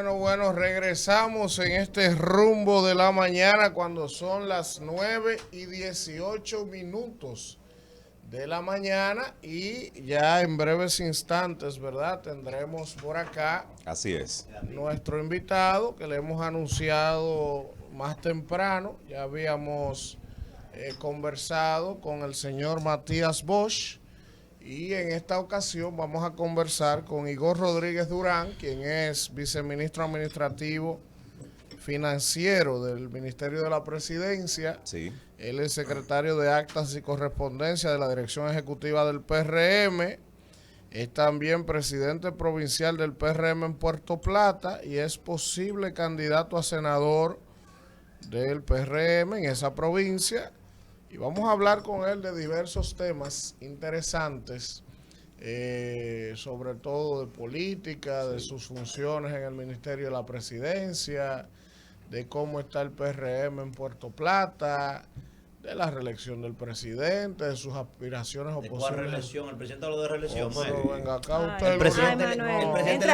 Bueno, regresamos en este rumbo de la mañana cuando son las 9:18 de la mañana y ya en breves instantes, ¿verdad? Tendremos por acá. Así es. Nuestro invitado que le hemos anunciado más temprano. Ya habíamos conversado con el señor Matías Bosch. Y en esta ocasión vamos a conversar con Igor Rodríguez Durán, quien es viceministro administrativo financiero del Ministerio de la Presidencia. Sí. Él es secretario de Actas y Correspondencia de la Dirección Ejecutiva del PRM. Es también presidente provincial del PRM en Puerto Plata y es posible candidato a senador del PRM en esa provincia. Y vamos a hablar con él de diversos temas interesantes, sobre todo de política, de sus funciones en el Ministerio de la Presidencia, de cómo está el PRM en Puerto Plata, de la reelección del presidente, de sus aspiraciones o posibles. ¿Cuál reelección? El presidente habló de reelección. Pero venga acá usted. El presidente,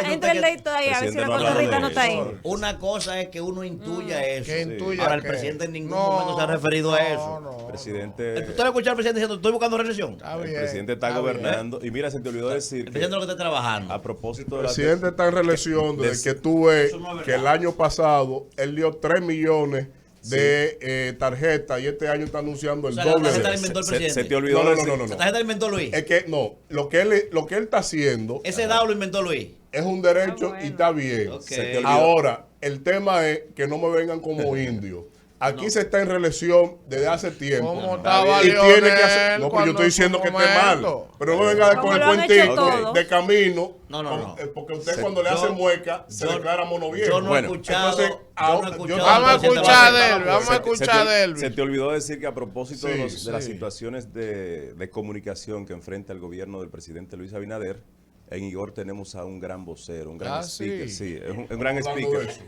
Entra el leito ahí, a ver si la cotorrita no está ahí. Una cosa es que uno intuya eso. ¿Qué intuya? Ahora, el presidente en ningún momento se ha referido a eso. El presidente. ¿Usted escuchó al presidente diciendo, estoy buscando reelección? El presidente está gobernando. Y mira, se te olvidó decir. El presidente lo que está trabajando. A propósito El de la. presidente está en reelección desde que tuve que el año pasado él dio 3 millones de tarjetas y este año está anunciando el doble. La tarjeta la inventó el presidente. Se te olvidó No. La tarjeta la inventó Luis. Es que no, lo que él está haciendo Ese dado lo inventó Luis. es un derecho y está bien. Ok. Se te olvidó. Ahora, el tema es que no me vengan como indios. Aquí se está en reelección desde hace tiempo. ¿Cómo estaba Y tiene que hacer. Lionel No, pero yo cuando estoy diciendo en que su esté mal. momento? Pero no me venga con Como el lo han hecho cuentito todo. de camino. No. Porque usted cuando le hace mueca se declara mono viejo. Yo no he Bueno, escuchado. entonces, yo no he yo- escuchado Vamos a al presidente escuchar de Balaguer. él, vamos a escuchar de él. Se te olvidó decir que a propósito Sí, de las sí. situaciones de comunicación que enfrenta el gobierno del presidente Luis Abinader, en Igor tenemos a un gran vocero, un gran speaker. Sí, es un gran Estamos hablando speaker. de eso.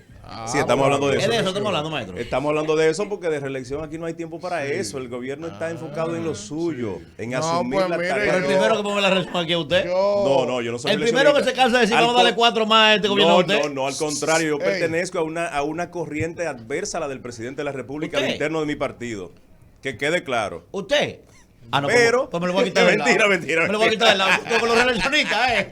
Sí, estamos hablando de ¿Es eso. de eso estamos hablando, maestro? Estamos hablando de eso porque de reelección aquí no hay tiempo para eso. El gobierno está enfocado en lo suyo, en No, asumir pues la mire, tarea. Pero el primero que pone la reelección aquí es usted. No, yo no soy El primero que se cansa de decir, vamos a darle 4 más a este gobierno. No, al contrario, yo Ey. pertenezco a una corriente adversa a la del presidente de la República al ¿Usted? interno de mi partido. Que quede claro. ¿Usted? No, Pero- pues me lo voy a quitar del lado. Mentira. Me lo voy a quitar del lado. Con los reeleccionistas,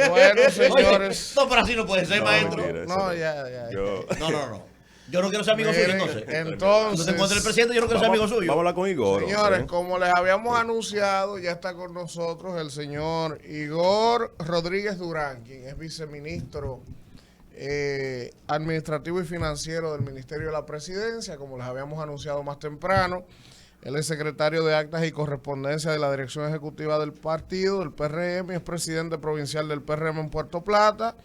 Bueno, señores. No, pero así no puede ser, No, maestro. mentira. No, ya. Yo- No. Yo no quiero ser amigo suyo, Miren, entonces. Cuando entonces, se encuentre el presidente, yo no quiero ser amigo suyo. Vamos a hablar con Igor. señores, ¿eh? como les habíamos anunciado, ya está con nosotros el señor Igor Rodríguez Durán, quien es viceministro administrativo y financiero del Ministerio de la Presidencia, como les habíamos anunciado más temprano. Él es secretario de Actas y Correspondencia de la Dirección Ejecutiva del partido, del PRM, es presidente provincial del PRM en Puerto Plata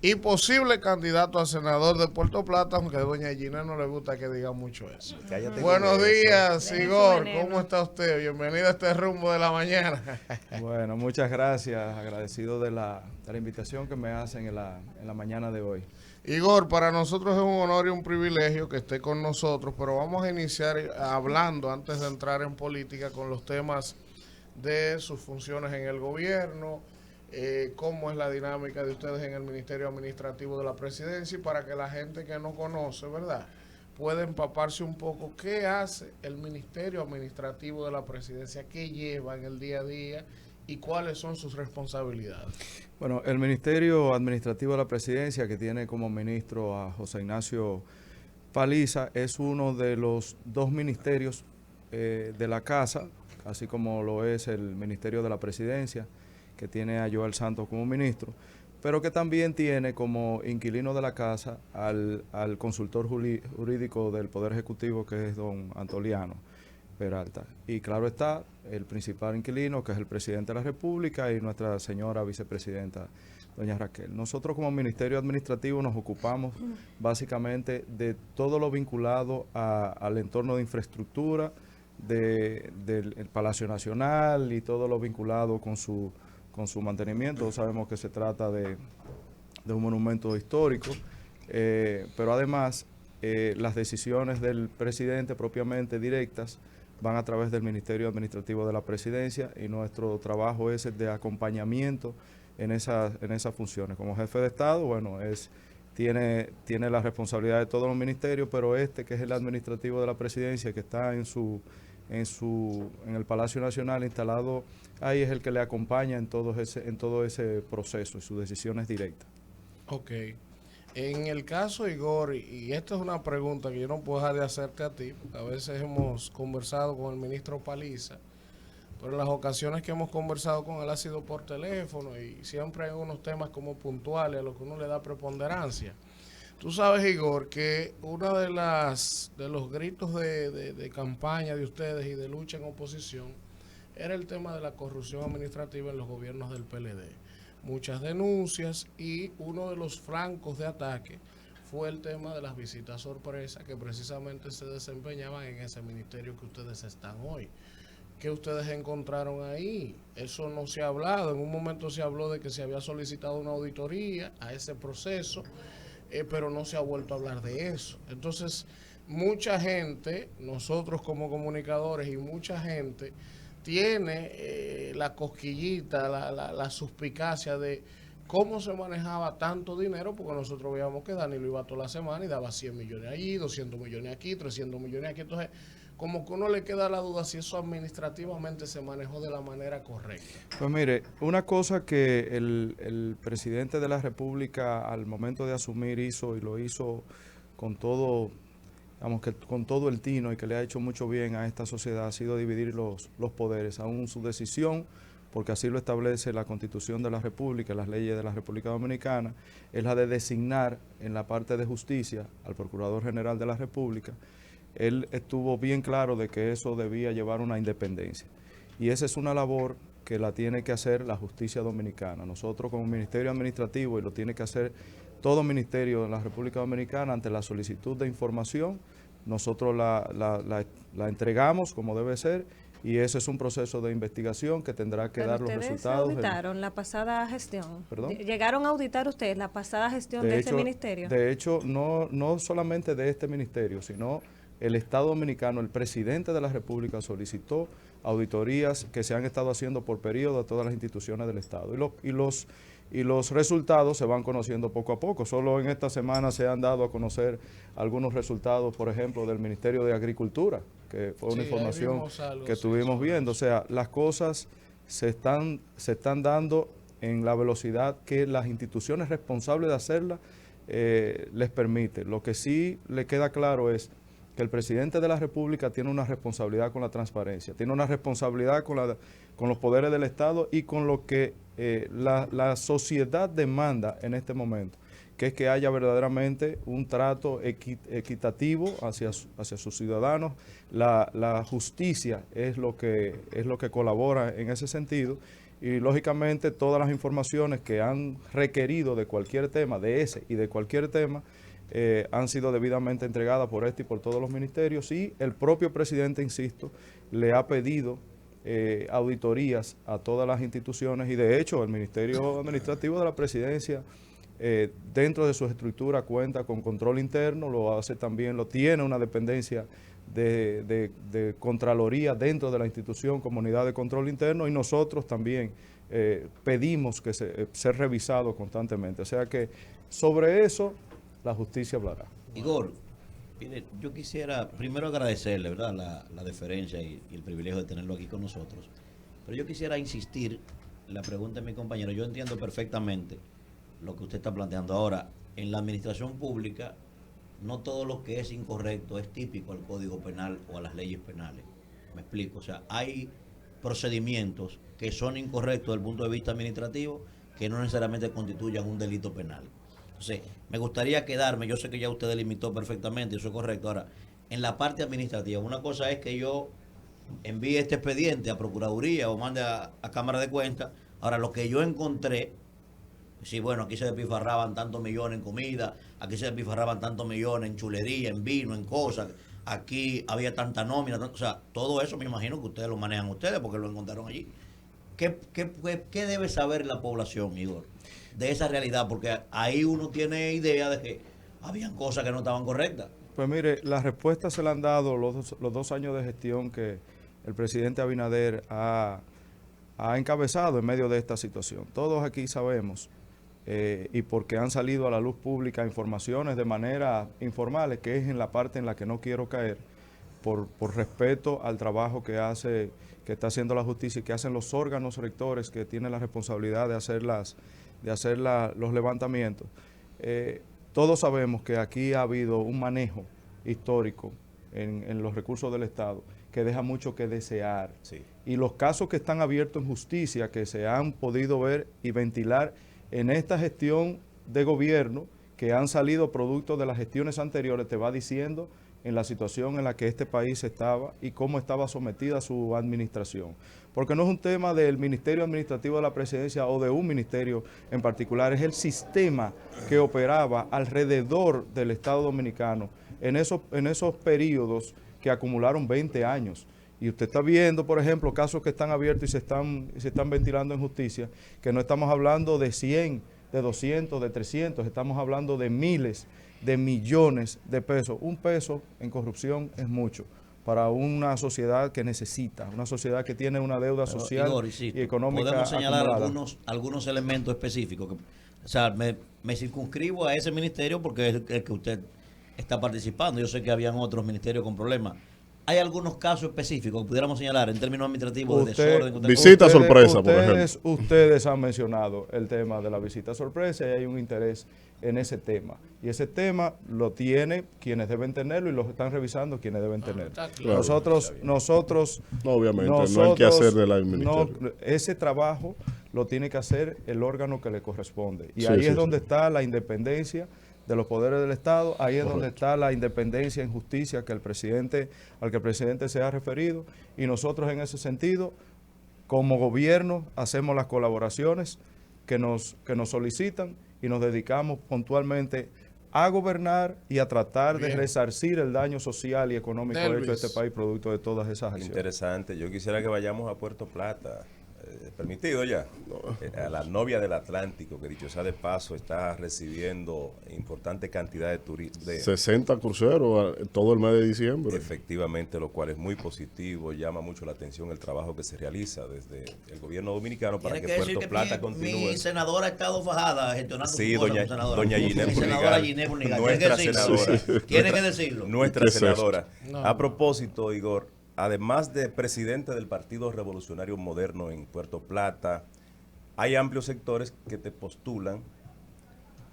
y posible candidato a senador de Puerto Plata, aunque a doña Gina no le gusta que diga mucho eso. Cállate Buenos con eso. días, Dejen su Igor. veneno. ¿Cómo está usted? Bienvenido a este rumbo de la mañana. Bueno, muchas gracias. Agradecido de la invitación que me hacen en la mañana de hoy. Igor, para nosotros es un honor y un privilegio que esté con nosotros, pero vamos a iniciar hablando, antes de entrar en política, con los temas de sus funciones en el gobierno, cómo es la dinámica de ustedes en el Ministerio Administrativo de la Presidencia y para que la gente que no conoce, ¿verdad?, pueda empaparse un poco qué hace el Ministerio Administrativo de la Presidencia, qué lleva en el día a día y cuáles son sus responsabilidades. Bueno, el Ministerio Administrativo de la Presidencia, que tiene como ministro a José Ignacio Paliza, es uno de los 2 ministerios de la Casa, así como lo es el Ministerio de la Presidencia, que tiene a Joel Santos como ministro, pero que también tiene como inquilino de la Casa al consultor jurídico del Poder Ejecutivo, que es don Antoliano Peralta. Y claro está, el principal inquilino, que es el presidente de la República, y nuestra señora vicepresidenta, doña Raquel. Nosotros como Ministerio Administrativo nos ocupamos básicamente de todo lo vinculado al entorno de infraestructura del Palacio Nacional y todo lo vinculado con su mantenimiento. Sabemos que se trata de un monumento histórico, pero además las decisiones del presidente propiamente directas van a través del Ministerio Administrativo de la Presidencia y nuestro trabajo es el de acompañamiento en esas funciones. Como jefe de Estado, bueno, tiene la responsabilidad de todos los ministerios, pero este, que es el administrativo de la presidencia, que está en el Palacio Nacional instalado ahí, es el que le acompaña en todo ese proceso y sus decisiones directas. Ok. En el caso, Igor, y esta es una pregunta que yo no puedo dejar de hacerte a ti, porque a veces hemos conversado con el ministro Paliza, pero en las ocasiones que hemos conversado con él ha sido por teléfono y siempre hay unos temas como puntuales a los que uno le da preponderancia. Tú sabes, Igor, que uno de los gritos de campaña de ustedes y de lucha en oposición era el tema de la corrupción administrativa en los gobiernos del PLD. Muchas denuncias y uno de los flancos de ataque fue el tema de las visitas sorpresa que precisamente se desempeñaban en ese ministerio que ustedes están hoy. ¿Qué ustedes encontraron ahí? Eso no se ha hablado. En un momento se habló de que se había solicitado una auditoría a ese proceso, pero no se ha vuelto a hablar de eso. Entonces, mucha gente, nosotros como comunicadores y mucha gente, tiene la cosquillita, la suspicacia de cómo se manejaba tanto dinero, porque nosotros veíamos que Danilo iba toda la semana y daba 100 millones allí, 200 millones aquí, 300 millones aquí. Entonces, como que uno le queda la duda si eso administrativamente se manejó de la manera correcta. Pues mire, una cosa que el presidente de la República al momento de asumir hizo, y lo hizo con todo, digamos que con todo el tino, y que le ha hecho mucho bien a esta sociedad, ha sido dividir los poderes. Aún su decisión, porque así lo establece la Constitución de la República, las leyes de la República Dominicana, es la de designar en la parte de justicia al Procurador General de la República. Él estuvo bien claro de que eso debía llevar una independencia. Y esa es una labor que la tiene que hacer la justicia dominicana. Nosotros como Ministerio Administrativo, y lo tiene que hacer todo ministerio de la República Dominicana, ante la solicitud de información, nosotros la entregamos como debe ser, y ese es un proceso de investigación que tendrá que dar los resultados. ¿Ustedes auditaron la pasada gestión? ¿Perdón? ¿Llegaron a auditar ustedes la pasada gestión de ese ministerio? De hecho, no solamente de este ministerio, sino el Estado Dominicano, el presidente de la República solicitó auditorías que se han estado haciendo por periodo a todas las instituciones del Estado. Y los resultados se van conociendo poco a poco. Solo en esta semana se han dado a conocer algunos resultados, por ejemplo, del Ministerio de Agricultura, que fue una información que estuvimos viendo. O sea, las cosas se están dando en la velocidad que las instituciones responsables de hacerlas les permite. Lo que sí le queda claro es que el presidente de la República tiene una responsabilidad con la transparencia, tiene una responsabilidad con los poderes del Estado y con lo que la sociedad demanda en este momento, que es que haya verdaderamente un trato equitativo hacia sus ciudadanos. La justicia es lo que colabora en ese sentido, y lógicamente todas las informaciones que han requerido de cualquier tema, de ese y de cualquier tema, han sido debidamente entregadas por este y por todos los ministerios, y el propio presidente, insisto, le ha pedido auditorías a todas las instituciones, y de hecho el Ministerio Administrativo de la Presidencia, dentro de su estructura, cuenta con control interno, lo hace también, tiene una dependencia de Contraloría dentro de la institución, Comunidad de Control Interno, y nosotros también pedimos que ser revisado constantemente. O sea que sobre eso la justicia hablará. Igor, mire, yo quisiera primero agradecerle, ¿verdad?, la deferencia y el privilegio de tenerlo aquí con nosotros. Pero yo quisiera insistir en la pregunta de mi compañero. Yo entiendo perfectamente lo que usted está planteando. Ahora, en la administración pública, no todo lo que es incorrecto es típico al Código Penal o a las leyes penales. Me explico. O sea, hay procedimientos que son incorrectos desde el punto de vista administrativo que no necesariamente constituyan un delito penal. Entonces, me gustaría quedarme, yo sé que ya usted delimitó perfectamente, eso es correcto. Ahora, en la parte administrativa, una cosa es que yo envíe este expediente a Procuraduría o mande a Cámara de Cuentas. Ahora, lo que yo encontré, sí, bueno, aquí se despifarraban tantos millones en comida, aquí se despifarraban tantos millones en chulería, en vino, en cosas, aquí había tanta nómina, o sea, todo eso me imagino que ustedes lo manejan ustedes porque lo encontraron allí. ¿Qué debe saber la población, Igor, de esa realidad? Porque ahí uno tiene idea de que habían cosas que no estaban correctas. Pues mire, las respuestas se le han dado los 2 años de gestión que el presidente Abinader ha encabezado en medio de esta situación. Todos aquí sabemos y porque han salido a la luz pública informaciones de manera informales, que es en la parte en la que no quiero caer, por respeto al trabajo que está haciendo la justicia y que hacen los órganos rectores que tienen la responsabilidad de hacer los levantamientos. Todos sabemos que aquí ha habido un manejo histórico en los recursos del Estado que deja mucho que desear. Sí. Y los casos que están abiertos en justicia, que se han podido ver y ventilar en esta gestión de gobierno, que han salido producto de las gestiones anteriores, te va diciendo en la situación en la que este país estaba y cómo estaba sometida su administración. Porque no es un tema del Ministerio Administrativo de la Presidencia o de un ministerio en particular, es el sistema que operaba alrededor del Estado Dominicano en esos periodos que acumularon 20 años. Y usted está viendo, por ejemplo, casos que están abiertos y se están ventilando en justicia, que no estamos hablando de 100, de 200, de 300, estamos hablando de miles de millones de pesos. Un peso en corrupción es mucho para una sociedad que necesita, una sociedad que tiene una deuda social Igor, y económica podemos señalar acumulada. algunos elementos específicos. O sea, me circunscribo a ese ministerio porque es el que usted está participando. Yo sé que habían otros ministerios con problemas. ¿Hay algunos casos específicos que pudiéramos señalar en términos administrativos de desorden? Visita sorpresa, por ejemplo. Ustedes han mencionado el tema de la visita sorpresa y hay un interés en ese tema. Y ese tema lo tiene quienes deben tenerlo y lo están revisando quienes deben tenerlo. Claro. Nosotros No, obviamente, no hay que hacer de la ministerio. Ese trabajo lo tiene que hacer el órgano que le corresponde. Y Sí, ahí sí, es donde sí. está la independencia de los poderes del Estado, ahí es donde Correcto. está la independencia en justicia al que el presidente se ha referido, y nosotros en ese sentido, como gobierno, hacemos las colaboraciones que nos solicitan y nos dedicamos puntualmente a gobernar y a tratar de resarcir el daño social y económico hecho a este país producto de todas esas acciones. Interesante. Yo quisiera que vayamos a Puerto Plata. Permitido ya. A la novia del Atlántico, que dicho sea de paso, está recibiendo importante cantidad de turistas. 60 cruceros todo el mes de diciembre. Efectivamente, lo cual es muy positivo, llama mucho la atención el trabajo que se realiza desde el gobierno dominicano para que Puerto Plata continúe. Mi senadora ha estado fajada gestionando Sí, su cosa, doña Ginés mi senadora Burnigal, Ginés Burnigal. nuestra senadora. Tiene que decirlo. Nuestra ¿Qué es esto? senadora. A propósito, Igor, además de presidente del Partido Revolucionario Moderno en Puerto Plata, hay amplios sectores que te postulan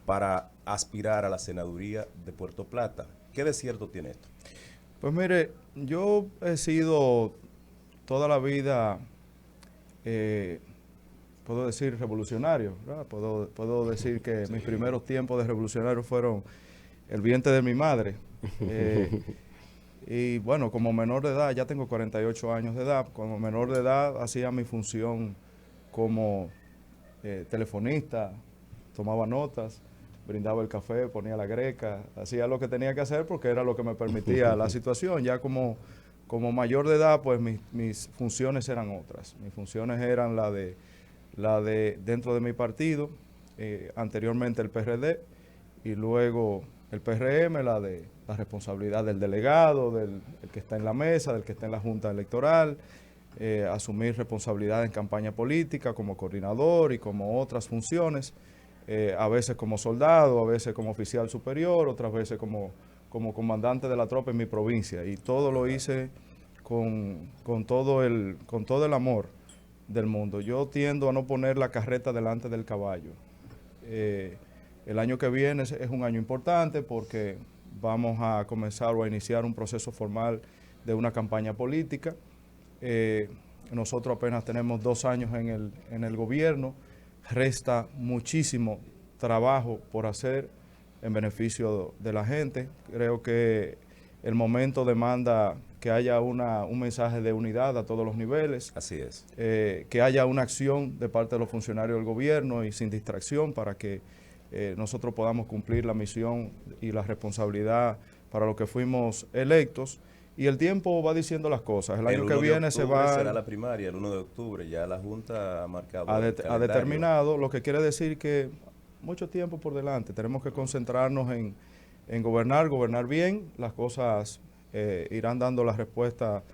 para aspirar a la senaduría de Puerto Plata. ¿Qué de cierto tiene esto? Pues mire, yo he sido toda la vida, puedo decir revolucionario, ¿verdad? Puedo decir que mis primeros tiempos de revolucionario fueron el vientre de mi madre. Y bueno, como menor de edad, ya tengo 48 años de edad, como menor de edad hacía mi función como telefonista, tomaba notas, brindaba el café, ponía la greca, hacía lo que tenía que hacer porque era lo que me permitía la situación. Ya como mayor de edad, pues mis funciones eran otras. Mis funciones eran la de dentro de mi partido, anteriormente el PRD y luego el PRM, la de la responsabilidad del delegado, del que está en la mesa, del que está en la Junta Electoral, asumir responsabilidad en campaña política como coordinador y como otras funciones, a veces como soldado, a veces como oficial superior, otras veces como comandante de la tropa en mi provincia, y todo lo hice con todo el amor del mundo. Yo tiendo a no poner la carreta delante del caballo. El año que viene es un año importante porque vamos a comenzar o a iniciar un proceso formal de una campaña política. Nosotros apenas tenemos 2 años en el gobierno. Resta muchísimo trabajo por hacer en beneficio de la gente. Creo que el momento demanda que haya un mensaje de unidad a todos los niveles. Así es. Que haya una acción de parte de los funcionarios del gobierno y sin distracción para que nosotros podamos cumplir la misión y la responsabilidad para lo que fuimos electos. Y el tiempo va diciendo las cosas. El año que viene se va... será la primaria, el 1 de octubre. Ya la Junta ha marcado ha el calendario. determinado, lo que quiere decir que mucho tiempo por delante. Tenemos que concentrarnos en gobernar bien. Las cosas irán dando la respuesta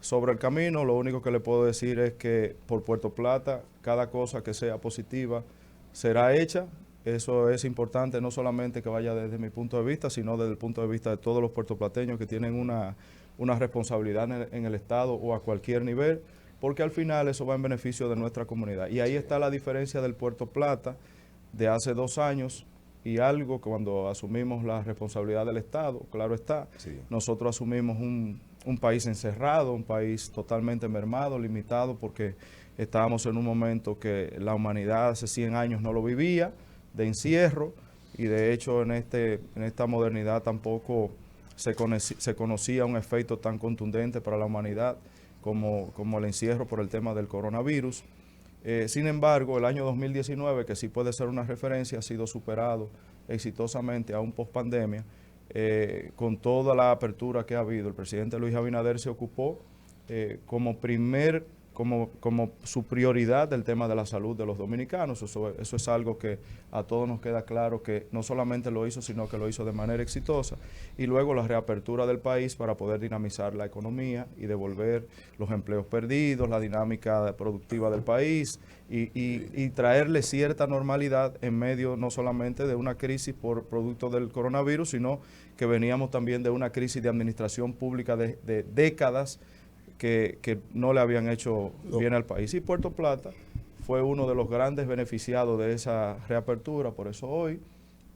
sobre el camino. Lo único que le puedo decir es que por Puerto Plata, cada cosa que sea positiva será hecha Eso es importante, no solamente que vaya desde mi punto de vista, sino desde el punto de vista de todos los puertoplateños que tienen una responsabilidad en el Estado o a cualquier nivel, porque al final eso va en beneficio de nuestra comunidad. Y ahí está la diferencia del Puerto Plata de hace 2 años y algo, que cuando asumimos la responsabilidad del Estado, claro está, nosotros asumimos un país encerrado, un país totalmente mermado, limitado, porque estábamos en un momento que la humanidad hace 100 años no lo vivía, de encierro, y de hecho en esta modernidad tampoco se conocía un efecto tan contundente para la humanidad como el encierro por el tema del coronavirus. Sin embargo, el año 2019, que sí puede ser una referencia, ha sido superado exitosamente aún post-pandemia, con toda la apertura que ha habido. El presidente Luis Abinader se ocupó como su prioridad del tema de la salud de los dominicanos. Eso es algo que a todos nos queda claro que no solamente lo hizo, sino que lo hizo de manera exitosa. Y luego la reapertura del país para poder dinamizar la economía y devolver los empleos perdidos, la dinámica productiva del país y traerle cierta normalidad en medio no solamente de una crisis por producto del coronavirus, sino que veníamos también de una crisis de administración pública de décadas que no le habían hecho bien al país. Y Puerto Plata fue uno de los grandes beneficiados de esa reapertura. Por eso hoy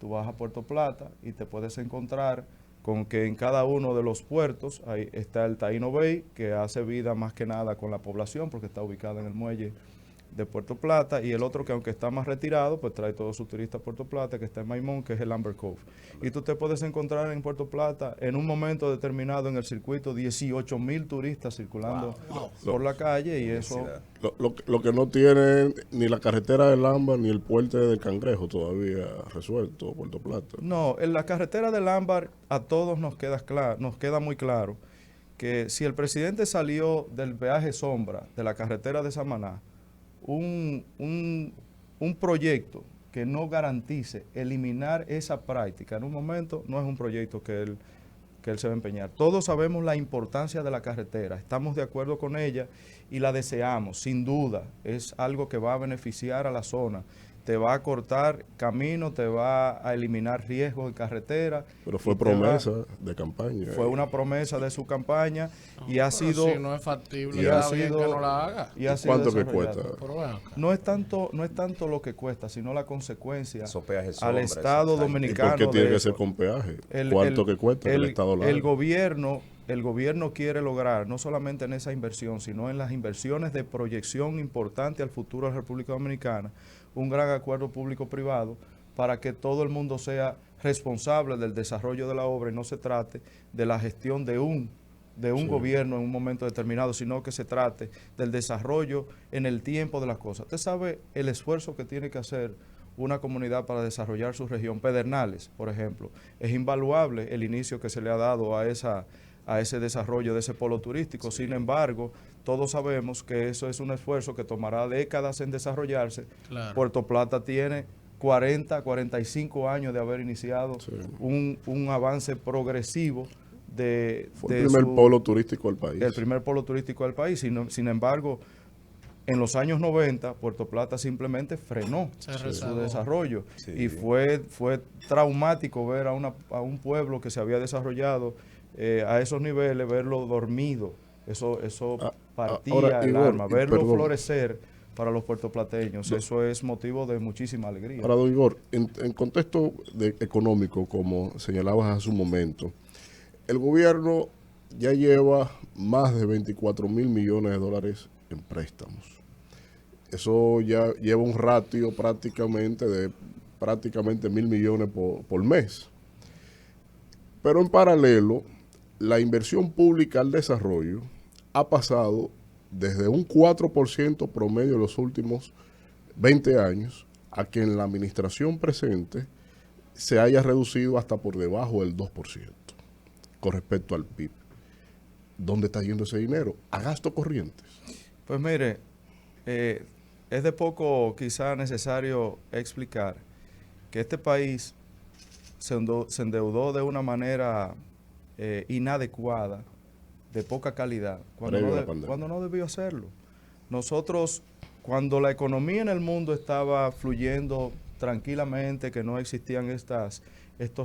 tú vas a Puerto Plata y te puedes encontrar con que en cada uno de los puertos ahí está el Taíno Bay, que hace vida más que nada con la población porque está ubicada en el muelle de Puerto Plata, y el otro que aunque está más retirado, pues trae todos sus turistas a Puerto Plata, que está en Maimón, que es el Amber Cove. Y tú te puedes encontrar en Puerto Plata, en un momento determinado en el circuito, 18,000 turistas circulando por la calle, y eso... Lo que no tiene ni la carretera del Ámbar ni el puente del Cangrejo todavía resuelto, Puerto Plata. No, en la carretera del Ámbar a todos nos queda muy claro que si el presidente salió del peaje Sombra, de la carretera de Samaná, un proyecto que no garantice eliminar esa práctica en un momento, no es un proyecto que él se va a empeñar. Todos sabemos la importancia de la carretera, estamos de acuerdo con ella y la deseamos, sin duda. Es algo que va a beneficiar a la zona, te va a cortar camino, te va a eliminar riesgos de carretera. Pero fue promesa de campaña. Fue una promesa de su campaña y ha sido... Si no es factible, y está ha bien sido, que no la haga. Y ha ¿Cuánto sido que cuesta? No es tanto lo que cuesta, sino la consecuencia Peajes al sombra, Estado dominicano. ¿Y por qué tiene que ser con peaje? ¿Cuánto que cuesta el Estado largo? El gobierno quiere lograr, no solamente en esa inversión, sino en las inversiones de proyección importante al futuro de la República Dominicana, un gran acuerdo público-privado para que todo el mundo sea responsable del desarrollo de la obra y no se trate de la gestión de un gobierno en un momento determinado, sino que se trate del desarrollo en el tiempo de las cosas. Usted sabe el esfuerzo que tiene que hacer una comunidad para desarrollar su región. Pedernales, por ejemplo, es invaluable el inicio que se le ha dado a ese desarrollo de ese polo turístico. Sin embargo, todos sabemos que eso es un esfuerzo que tomará décadas en desarrollarse. Claro. Puerto Plata tiene 45 años de haber iniciado un avance progresivo fue el primer polo turístico del país. El primer polo turístico del país. Sin embargo, en los años 90, Puerto Plata simplemente frenó su desarrollo. Sí. Y fue traumático ver a un pueblo que se había desarrollado a esos niveles, verlo dormido. Eso partía el alma. Verlo florecer para los puertoplateños, eso es motivo de muchísima alegría. Ahora, don Igor, en contexto económico, como señalabas hace un momento, el gobierno ya lleva más de 24,000 millones de dólares en préstamos. Eso ya lleva un ratio prácticamente de 1.000 millones por mes. Pero en paralelo, la inversión pública al desarrollo ha pasado desde un 4% promedio en los últimos 20 años a que en la administración presente se haya reducido hasta por debajo del 2% con respecto al PIB. ¿Dónde está yendo ese dinero? A gastos corrientes. Pues mire, es de poco quizá necesario explicar que este país se endeudó de una manera inadecuada, de poca calidad, cuando no debió hacerlo. Nosotros, cuando la economía en el mundo estaba fluyendo tranquilamente que no existían estos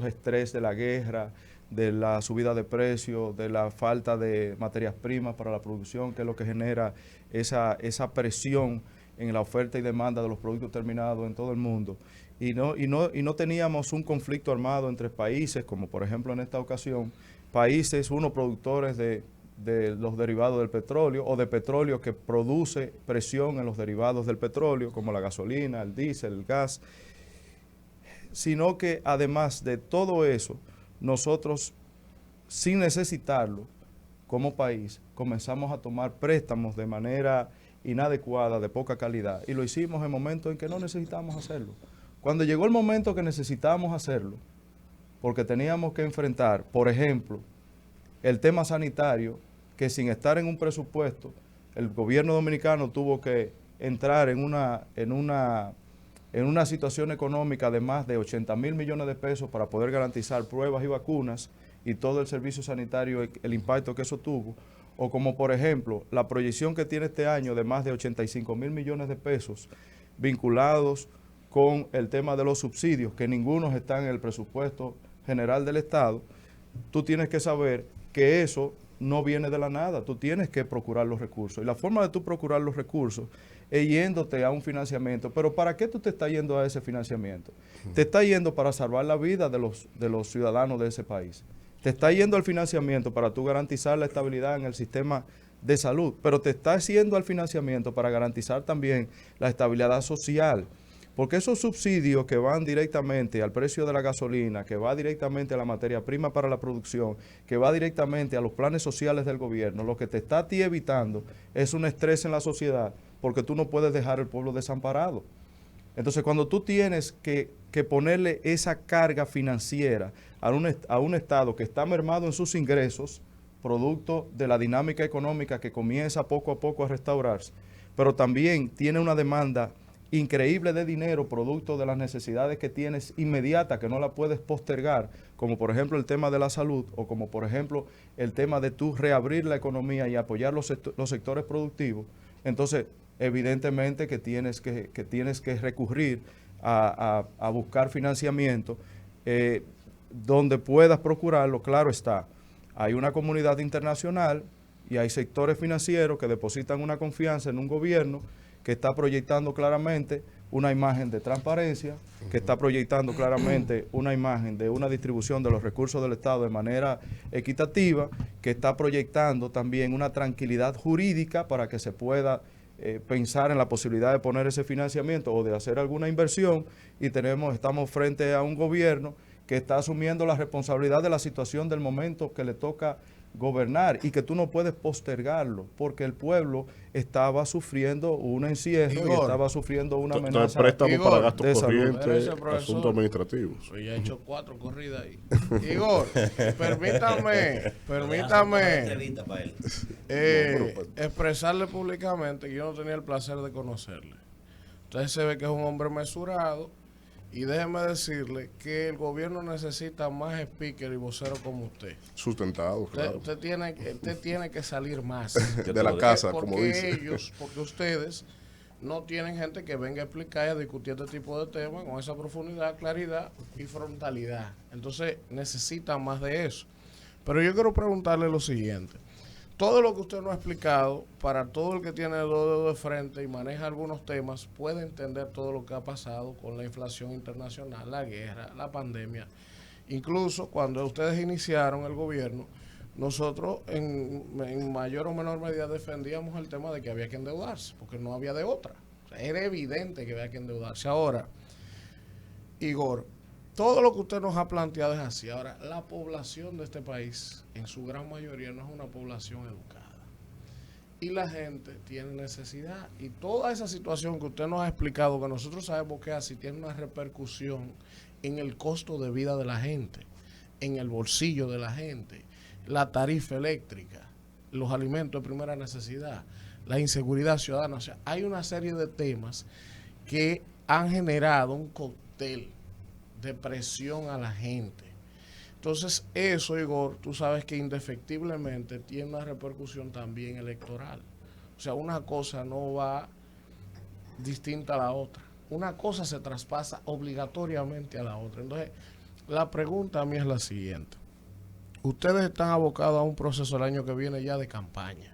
estrés de la guerra, de la subida de precios, de la falta de materias primas para la producción, que es lo que genera esa presión en la oferta y demanda de los productos terminados en todo el mundo. Y no teníamos un conflicto armado entre países, como por ejemplo en esta ocasión, países, unos productores de los derivados del petróleo o de petróleo que produce presión en los derivados del petróleo, como la gasolina, el diésel, el gas, sino que además de todo eso, nosotros, sin necesitarlo, como país, comenzamos a tomar préstamos de manera inadecuada, de poca calidad, y lo hicimos en momentos en que no necesitábamos hacerlo. Cuando llegó el momento que necesitábamos hacerlo, porque teníamos que enfrentar, por ejemplo, el tema sanitario, que sin estar en un presupuesto, el gobierno dominicano tuvo que entrar en una situación económica de más de 80,000 millones de pesos para poder garantizar pruebas y vacunas y todo el servicio sanitario, el impacto que eso tuvo, o como por ejemplo la proyección que tiene este año de más de 85,000 millones de pesos vinculados con el tema de los subsidios, que ninguno está en el presupuesto general del Estado. Tú tienes que saber que eso no viene de la nada, tú tienes que procurar los recursos. Y la forma de tú procurar los recursos es yéndote a un financiamiento. Pero ¿para qué tú te estás yendo a ese financiamiento? Te estás yendo para salvar la vida de los ciudadanos de ese país. Te estás yendo al financiamiento para tú garantizar la estabilidad en el sistema de salud, pero te estás yendo al financiamiento para garantizar también la estabilidad social. Porque esos subsidios que van directamente al precio de la gasolina, que va directamente a la materia prima para la producción, que va directamente a los planes sociales del gobierno, lo que te está a ti evitando es un estrés en la sociedad, porque tú no puedes dejar al pueblo desamparado. Entonces, cuando tú tienes que ponerle esa carga financiera a un Estado que está mermado en sus ingresos, producto de la dinámica económica que comienza poco a poco a restaurarse, pero también tiene una demanda increíble de dinero, producto de las necesidades que tienes inmediatas, que no la puedes postergar, como por ejemplo el tema de la salud, o como por ejemplo el tema de tú reabrir la economía y apoyar los sectores productivos. Entonces, evidentemente que tienes que recurrir a buscar financiamiento donde puedas procurarlo. Claro está, hay una comunidad internacional y hay sectores financieros que depositan una confianza en un gobierno que está proyectando claramente una imagen de transparencia, que está proyectando claramente una imagen de una distribución de los recursos del Estado de manera equitativa, que está proyectando también una tranquilidad jurídica para que se pueda pensar en la posibilidad de poner ese financiamiento o de hacer alguna inversión, y estamos frente a un gobierno que está asumiendo la responsabilidad de la situación del momento que le toca gobernar, y que tú no puedes postergarlo porque el pueblo estaba sufriendo un encierro y estaba sufriendo una amenaza. Préstamos para gastos de salud. corrientes, asuntos administrativos. Pues ya he hecho 4 corridas ahí. Igor, permítame expresarle públicamente que yo no tenía el placer de conocerle. Entonces se ve que es un hombre mesurado, y déjeme decirle que el gobierno necesita más speaker y voceros como usted. Sustentado, claro. Usted tiene que salir más de la casa, como dice. Porque ustedes no tienen gente que venga a explicar y a discutir este tipo de temas con esa profundidad, claridad y frontalidad. Entonces necesitan más de eso. Pero yo quiero preguntarle lo siguiente. Todo lo que usted nos ha explicado, para todo el que tiene dos dedos de frente y maneja algunos temas, puede entender todo lo que ha pasado con la inflación internacional, la guerra, la pandemia. Incluso cuando ustedes iniciaron el gobierno, nosotros en mayor o menor medida defendíamos el tema de que había que endeudarse, porque no había de otra. O sea, era evidente que había que endeudarse. Ahora, Igor, todo lo que usted nos ha planteado es así. Ahora, la población de este país, en su gran mayoría, no es una población educada. Y la gente tiene necesidad. Y toda esa situación que usted nos ha explicado, que nosotros sabemos que es así, tiene una repercusión en el costo de vida de la gente, en el bolsillo de la gente, la tarifa eléctrica, los alimentos de primera necesidad, la inseguridad ciudadana. O sea, hay una serie de temas que han generado un cóctel de presión a la gente. Entonces eso, Igor, tú sabes que indefectiblemente tiene una repercusión también electoral. O sea, una cosa no va distinta a la otra. una cosa se traspasa obligatoriamente a la otra. Entonces, la pregunta a mí es la siguiente. Ustedes están abocados a un proceso el año que viene ya de campaña.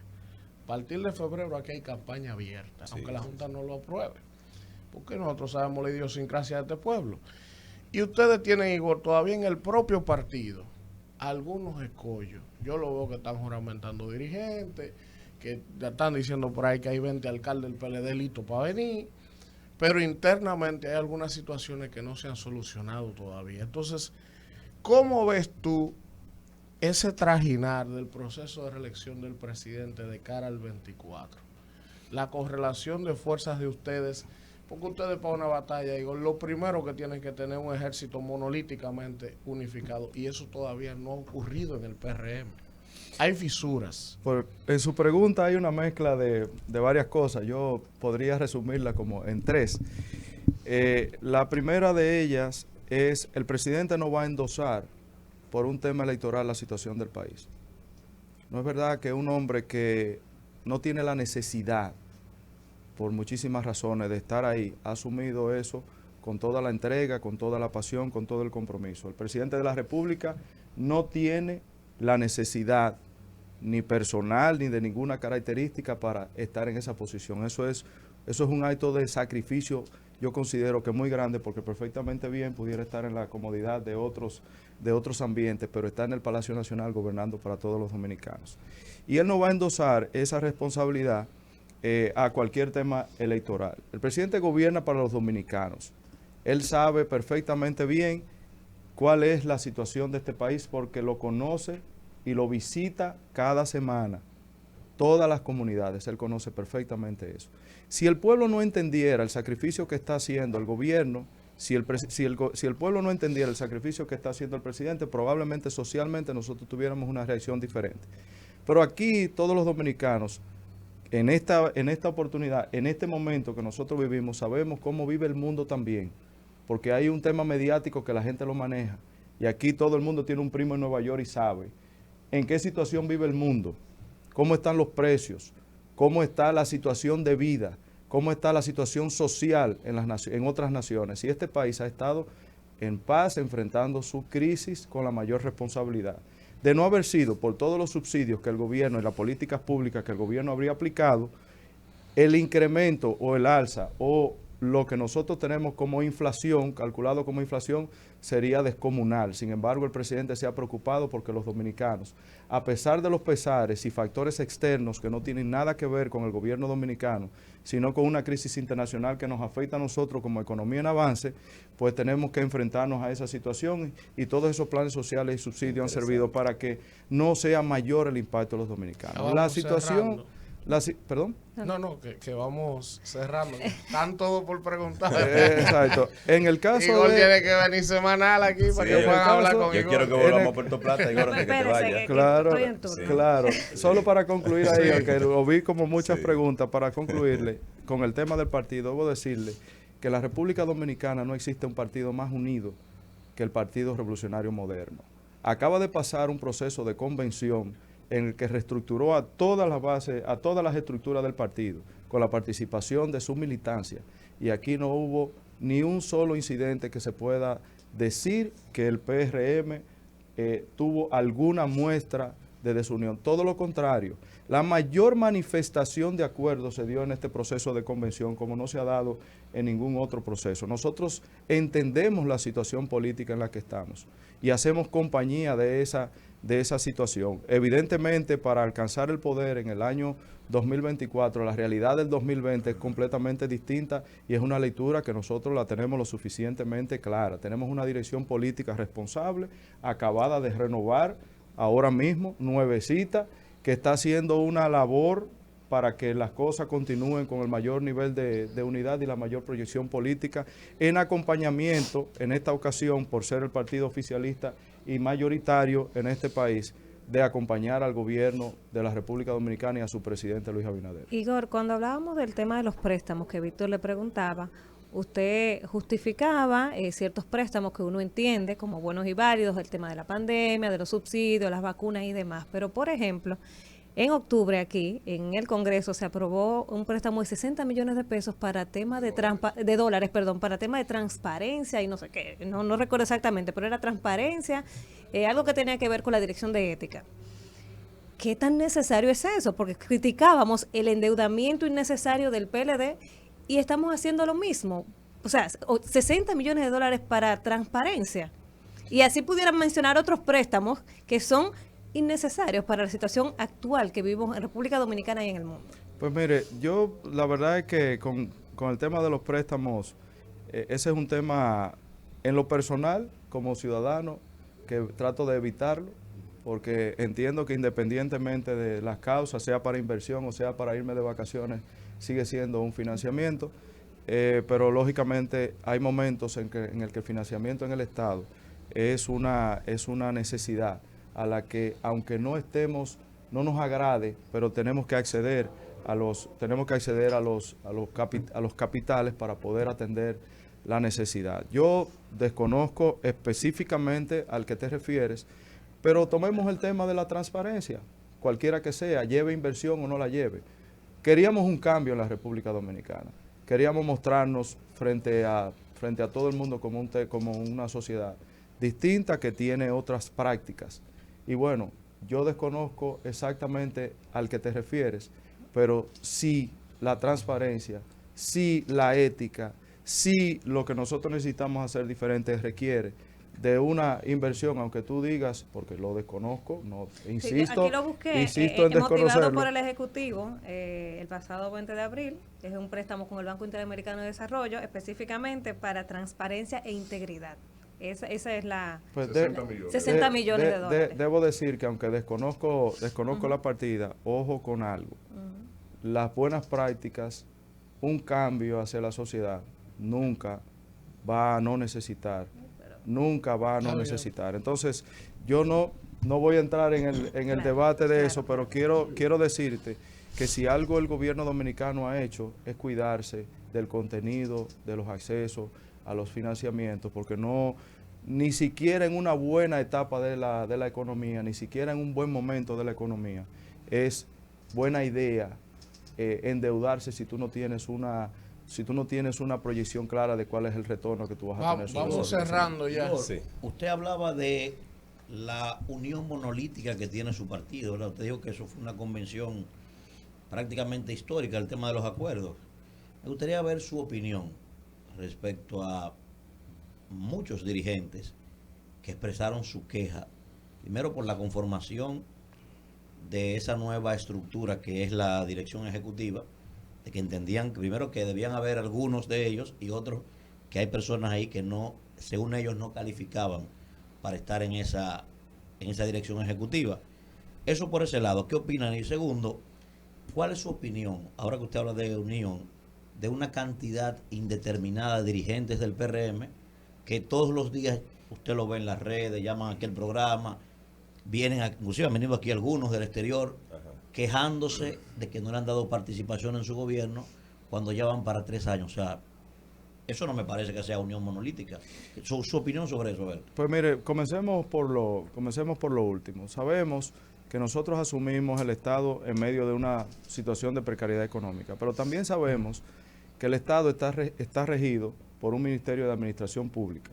A partir de febrero aquí hay campaña abierta, Sí, aunque la sí, Junta no lo apruebe. Porque nosotros sabemos la idiosincrasia de este pueblo. Y ustedes tienen, Igor, todavía en el propio partido, algunos escollos. Yo lo veo que están juramentando dirigentes, que ya están diciendo por ahí que hay 20 alcaldes del PLD listos para venir, pero internamente hay algunas situaciones que no se han solucionado todavía. Entonces, ¿cómo ves tú ese trajinar del proceso de reelección del presidente de cara al 24? La correlación de fuerzas de ustedes, porque ustedes para una batalla, digo, lo primero que tienen que tener un ejército monolíticamente unificado, y eso todavía no ha ocurrido en el PRM. Hay fisuras. En su pregunta hay una mezcla de varias cosas. Yo podría resumirla como en tres. La primera de ellas es: el presidente no va a endosar por un tema electoral la situación del país. No es verdad que un hombre que no tiene la necesidad, por muchísimas razones, de estar ahí, ha asumido eso con toda la entrega, con toda la pasión, con todo el compromiso. El presidente de la República no tiene la necesidad ni personal ni de ninguna característica para estar en esa posición. Eso es un acto de sacrificio, yo considero que muy grande, porque perfectamente bien pudiera estar en la comodidad de otros ambientes, pero está en el Palacio Nacional gobernando para todos los dominicanos. Y él no va a endosar esa responsabilidad a cualquier tema electoral. El presidente gobierna para los dominicanos. Él sabe perfectamente bien cuál es la situación de este país, porque lo conoce y lo visita cada semana. Todas las comunidades, él conoce perfectamente eso. Si el pueblo no entendiera el sacrificio que está haciendo el gobierno, si el pueblo no entendiera el sacrificio que está haciendo el presidente, probablemente socialmente nosotros tuviéramos una reacción diferente. Pero aquí todos los dominicanos, en esta oportunidad, en este momento que nosotros vivimos, sabemos cómo vive el mundo también, porque hay un tema mediático que la gente lo maneja, y aquí todo el mundo tiene un primo en Nueva York y sabe en qué situación vive el mundo, cómo están los precios, cómo está la situación de vida, cómo está la situación social en otras naciones. Y este país ha estado en paz, enfrentando su crisis con la mayor responsabilidad. De no haber sido por todos los subsidios que el gobierno y las políticas públicas que el gobierno habría aplicado, el incremento o el alza o lo que nosotros tenemos como inflación, calculado como inflación, sería descomunal. Sin embargo, el presidente se ha preocupado porque los dominicanos, a pesar de los pesares y factores externos que no tienen nada que ver con el gobierno dominicano, sino con una crisis internacional que nos afecta a nosotros como economía en avance, pues tenemos que enfrentarnos a esa situación, y todos esos planes sociales y subsidios han servido para que no sea mayor el impacto de los dominicanos. La situación... ¿Perdón? No, que vamos cerrando. Están todos por preguntar. Exacto. En el caso Igor tiene que venir semanal aquí para que puedan hablar con Yo Igor. quiero que volvamos a Puerto Plata, Igor, antes que te Espérese, vayas. Claro, estoy en turno. claro. Solo para concluir ahí, que lo vi como muchas preguntas, para concluirle con el tema del partido, debo decirle que en la República Dominicana no existe un partido más unido que el Partido Revolucionario Moderno. Acaba de pasar un proceso de convención en el que reestructuró a todas las bases, a todas las estructuras del partido, con la participación de su militancia. Y aquí no hubo ni un solo incidente que se pueda decir que el PRM tuvo alguna muestra de desunión. Todo lo contrario, la mayor manifestación de acuerdo se dio en este proceso de convención, como no se ha dado en ningún otro proceso. Nosotros entendemos la situación política en la que estamos y hacemos compañía de esa situación. Evidentemente, para alcanzar el poder en el año 2024, la realidad del 2020 es completamente distinta, y es una lectura que nosotros la tenemos lo suficientemente clara. Tenemos una dirección política responsable, acabada de renovar ahora mismo, nuevecita, que está haciendo una labor para que las cosas continúen con el mayor nivel de unidad y la mayor proyección política, en acompañamiento, en esta ocasión, por ser el partido oficialista y mayoritario en este país, de acompañar al gobierno de la República Dominicana y a su presidente Luis Abinader. Igor, cuando hablábamos del tema de los préstamos que Víctor le preguntaba, usted justificaba ciertos préstamos que uno entiende como buenos y válidos, el tema de la pandemia, de los subsidios, las vacunas y demás. Pero, por ejemplo, En octubre aquí, en el Congreso, se aprobó un préstamo de 60 millones de pesos para tema de dólares, perdón, para tema de transparencia y no sé qué, no recuerdo exactamente, pero era transparencia, algo que tenía que ver con la dirección de ética. ¿Qué tan necesario es eso? Porque criticábamos el endeudamiento innecesario del PLD y estamos haciendo lo mismo. O sea, 60 millones de dólares para transparencia. Y así pudieran mencionar otros préstamos que son innecesarios para la situación actual que vivimos en República Dominicana y en el mundo. Pues mire, yo la verdad es que con el tema de los préstamos, ese es un tema en lo personal, como ciudadano, que trato de evitarlo, porque entiendo que independientemente de las causas, sea para inversión o sea para irme de vacaciones, sigue siendo un financiamiento, pero lógicamente hay momentos en el que el financiamiento en el Estado es una necesidad a la que, aunque no nos agrade, pero tenemos que acceder a los capitales para poder atender la necesidad. Yo desconozco específicamente al que te refieres, pero tomemos el tema de la transparencia, cualquiera que sea, lleve inversión o no la lleve. Queríamos un cambio en la República Dominicana, queríamos mostrarnos frente a todo el mundo como una sociedad distinta que tiene otras prácticas. Y bueno, yo desconozco exactamente al que te refieres, pero sí la transparencia, sí la ética, sí lo que nosotros necesitamos hacer diferente requiere de una inversión, aunque tú digas, porque lo desconozco, no insisto, aquí lo busqué, insisto en motivado desconocerlo. por el Ejecutivo, el pasado 20 de abril, es un préstamo con el Banco Interamericano de Desarrollo, específicamente para transparencia e integridad. Esa es la... Pues 60 millones. 60 millones de dólares. Debo decir que aunque desconozco la partida, ojo con algo. Las buenas prácticas, un cambio hacia la sociedad, nunca va a no necesitar. Entonces, yo no voy a entrar en el debate de eso, pero quiero decirte que si algo el gobierno dominicano ha hecho es cuidarse del contenido, de los accesos a los financiamientos, porque ni siquiera en una buena etapa de la economía, ni siquiera en un buen momento de la economía, es buena idea endeudarse si tú no tienes una proyección clara de cuál es el retorno que tú vas a tener. Vamos cerrando ya. Sí. Usted hablaba de la unión monolítica que tiene su partido, ¿verdad? Usted dijo que eso fue una convención prácticamente histórica, el tema de los acuerdos. Me gustaría ver su opinión respecto a muchos dirigentes que expresaron su queja, primero por la conformación de esa nueva estructura que es la dirección ejecutiva, de que entendían primero que debían haber algunos de ellos y otros que hay personas ahí que no, según ellos, no calificaban para estar en esa dirección ejecutiva. Eso por ese lado, ¿qué opinan? Y segundo, ¿cuál es su opinión, ahora que usted habla de unión, de una cantidad indeterminada de dirigentes del PRM que todos los días usted lo ve en las redes, llaman a aquel programa, inclusive han venido aquí algunos del exterior, quejándose de que no le han dado participación en su gobierno cuando ya van para 3 años? O sea, eso no me parece que sea unión monolítica. Su opinión sobre eso, Alberto. Pues mire, comencemos por lo último. Sabemos que nosotros asumimos el Estado en medio de una situación de precariedad económica, pero también sabemos que el Estado está regido por un Ministerio de Administración Pública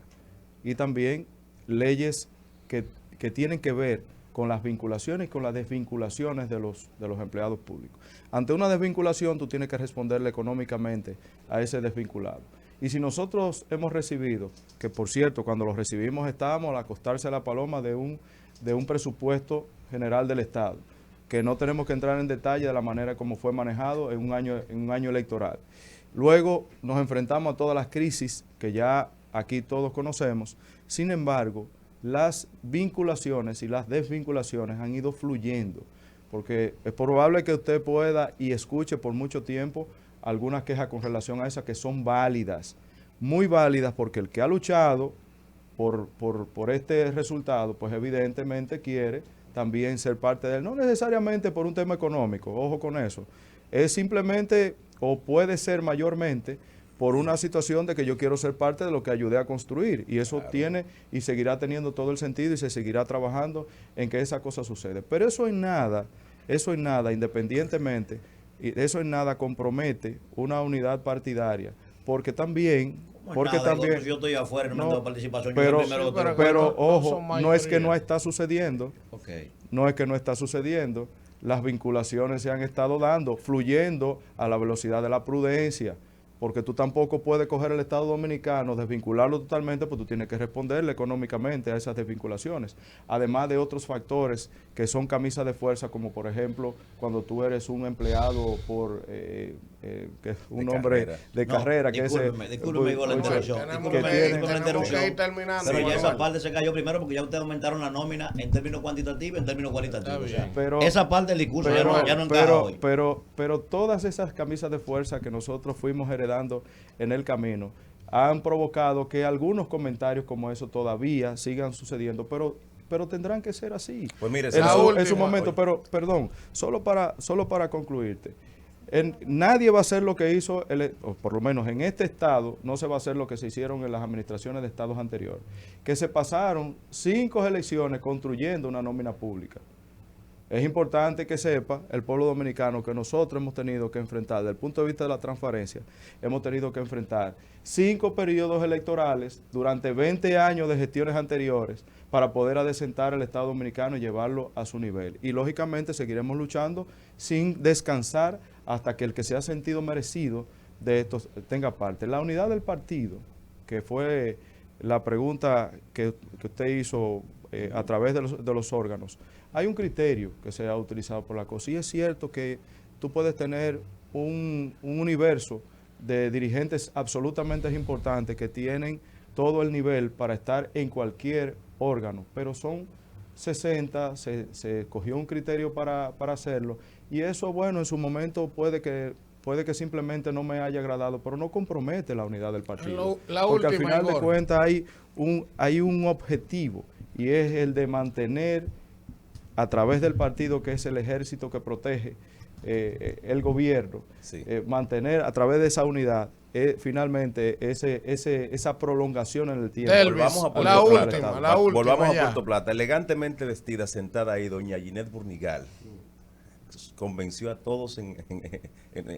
y también leyes que tienen que ver con las vinculaciones y con las desvinculaciones de los empleados públicos. Ante una desvinculación, tú tienes que responderle económicamente a ese desvinculado. Y si nosotros hemos recibido, que por cierto, cuando lo recibimos estábamos al acostarse a la paloma de un presupuesto general del Estado, que no tenemos que entrar en detalle de la manera como fue manejado en un año electoral. Luego nos enfrentamos a todas las crisis que ya aquí todos conocemos. Sin embargo, las vinculaciones y las desvinculaciones han ido fluyendo, porque es probable que usted pueda y escuche por mucho tiempo algunas quejas con relación a esas que son válidas, muy válidas, porque el que ha luchado por este resultado, pues evidentemente quiere también ser parte de él, no necesariamente por un tema económico, ojo con eso, es simplemente, o puede ser mayormente, por una situación de que yo quiero ser parte de lo que ayudé a construir, y eso tiene y seguirá teniendo todo el sentido y se seguirá trabajando en que esa cosa sucede. Pero eso en nada eso en nada, independientemente, y eso en nada compromete una unidad partidaria, porque también... Porque Nada, también... yo estoy afuera, no me tengo participación. Yo Pero, soy el primero que pero- estoy- pero no ojo, son no es que no mayoría. está sucediendo, Ok. no es que no está sucediendo, las vinculaciones se han estado dando, fluyendo a la velocidad de la prudencia, porque tú tampoco puedes coger el Estado Dominicano, desvincularlo totalmente, pues tú tienes que responderle económicamente a esas desvinculaciones, además de otros factores que son camisas de fuerza, como por ejemplo, cuando tú eres un empleado que es un De hombre carrera. de No, carrera, discúlpeme con la interrupción. Tenemos que que, tiene- tenemos que interrupción. ir terminando. Pero ya Manuel. esa parte se cayó primero porque ya ustedes aumentaron la nómina en términos cuantitativos y en términos cualitativos. O sea, bien. Pero- esa parte del discurso ya no encaja hoy. pero todas esas camisas de fuerza que nosotros fuimos heredando en el camino han provocado que algunos comentarios como eso todavía sigan sucediendo, pero tendrán que ser así. Pues mire, en la su última. momento, pero perdón, solo para concluirte. Nadie va a hacer lo que hizo, o por lo menos en este estado, no se va a hacer lo que se hicieron en las administraciones de estados anteriores, que se pasaron 5 elecciones construyendo una nómina pública. Es importante que sepa el pueblo dominicano que nosotros hemos tenido que enfrentar, desde el punto de vista de la transparencia, hemos tenido que enfrentar 5 periodos electorales durante 20 años de gestiones anteriores para poder adecentar el Estado dominicano y llevarlo a su nivel. Y lógicamente seguiremos luchando sin descansar hasta que el que se ha sentido merecido de esto tenga parte. La unidad del partido, que fue la pregunta que usted hizo a través de los órganos, hay un criterio que se ha utilizado por la cosa y es cierto que tú puedes tener un universo de dirigentes absolutamente importantes que tienen todo el nivel para estar en cualquier órgano, pero son 60, se escogió un criterio para hacerlo y eso, bueno, en su momento puede que simplemente no me haya agradado, pero no compromete la unidad del partido. La Porque al última, final de Igor. cuentas hay un objetivo y es el de mantener a través del partido, que es el ejército que protege el gobierno, Sí. mantener a través de esa unidad finalmente esa prolongación en el tiempo. Delvis, Volvamos a Puerto la Plata. última, la última. Volvamos a ya. Puerto Plata. Elegantemente vestida, sentada ahí, doña Ginette Burnigal convenció a todos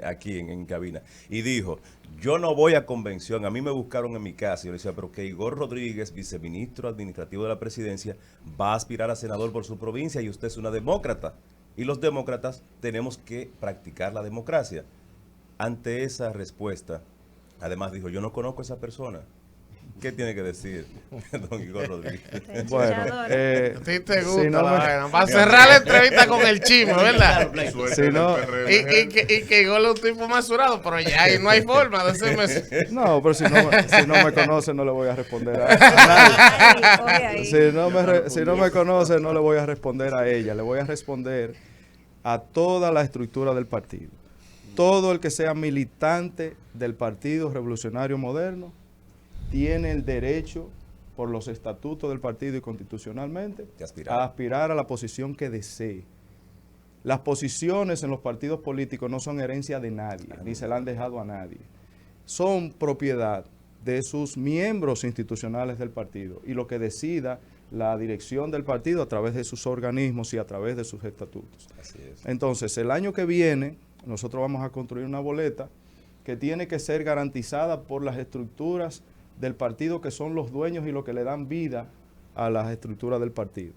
aquí en cabina y dijo: yo no voy a convención, a mí me buscaron en mi casa. Y yo le decía, pero que Igor Rodríguez, viceministro administrativo de la presidencia, va a aspirar a senador por su provincia y usted es una demócrata. Y los demócratas tenemos que practicar la democracia. Ante esa respuesta, además dijo: yo no conozco a esa persona. ¿Qué tiene que decir don Igor Rodríguez? Bueno, A ti te gusta si no la me- vaina. Para cerrar la entrevista con el chisme, ¿verdad? si no, Y que Igor es un tipo mesurado, pero ya ahí no hay forma de ser mesurado. no, pero si no me conoce no le voy a responder a nadie. Ahí, coge ahí. Si no me conoce, no le voy a responder a ella, le voy a responder a toda la estructura del partido. Todo el que sea militante del Partido Revolucionario Moderno tiene el derecho, por los estatutos del partido y constitucionalmente, De aspirar. a aspirar a la posición que desee. Las posiciones en los partidos políticos no son herencia de nadie, ni se la han dejado a nadie. Son propiedad de sus miembros institucionales del partido y lo que decida la dirección del partido a través de sus organismos y a través de sus estatutos. Así es. Entonces, el año que viene, nosotros vamos a construir una boleta que tiene que ser garantizada por las estructuras del partido, que son los dueños y los que le dan vida a las estructuras del partido.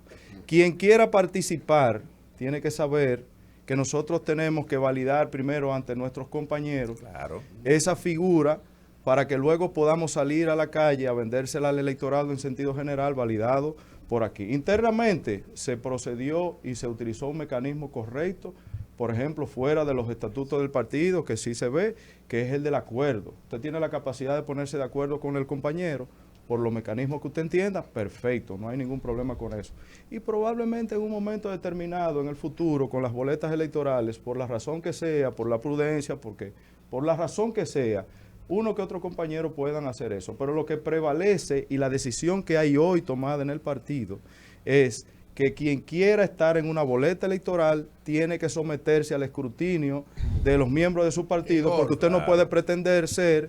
Quien quiera participar tiene que saber que nosotros tenemos que validar primero ante nuestros compañeros Claro. esa figura para que luego podamos salir a la calle a vendérsela al electorado en sentido general, validado por aquí. Internamente se procedió y se utilizó un mecanismo correcto, por ejemplo, fuera de los estatutos del partido, que sí se ve, que es el del acuerdo. Usted tiene la capacidad de ponerse de acuerdo con el compañero por los mecanismos que usted entienda, perfecto, no hay ningún problema con eso. Y probablemente en un momento determinado en el futuro, con las boletas electorales, por la razón que sea, por la prudencia, porque por la razón que sea, uno que otro compañero puedan hacer eso. Pero lo que prevalece y la decisión que hay hoy tomada en el partido es que quien quiera estar en una boleta electoral tiene que someterse al escrutinio de los miembros de su partido, porque usted no puede pretender ser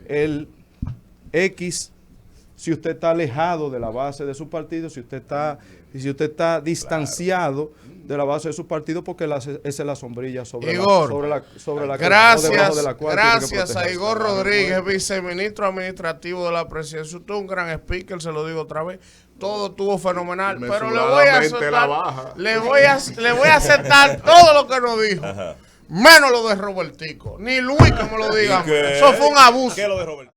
el X si usted está alejado de la base de su partido, si usted está distanciado de la base de su partido, porque esa es la sombrilla sobre Igor, la gracias, debajo de la cual tiene que gracias a protegerse. Igor Rodríguez, viceministro administrativo de la presidencia. Usted es un gran speaker, se lo digo otra vez. Todo estuvo fenomenal, pero le voy a aceptar, le voy a aceptar todo lo que nos dijo. Ajá. Menos lo de Robertico. Ni Luis que me lo diga. ¿Y qué? Eso fue un abuso. ¿Qué es lo de Roberto?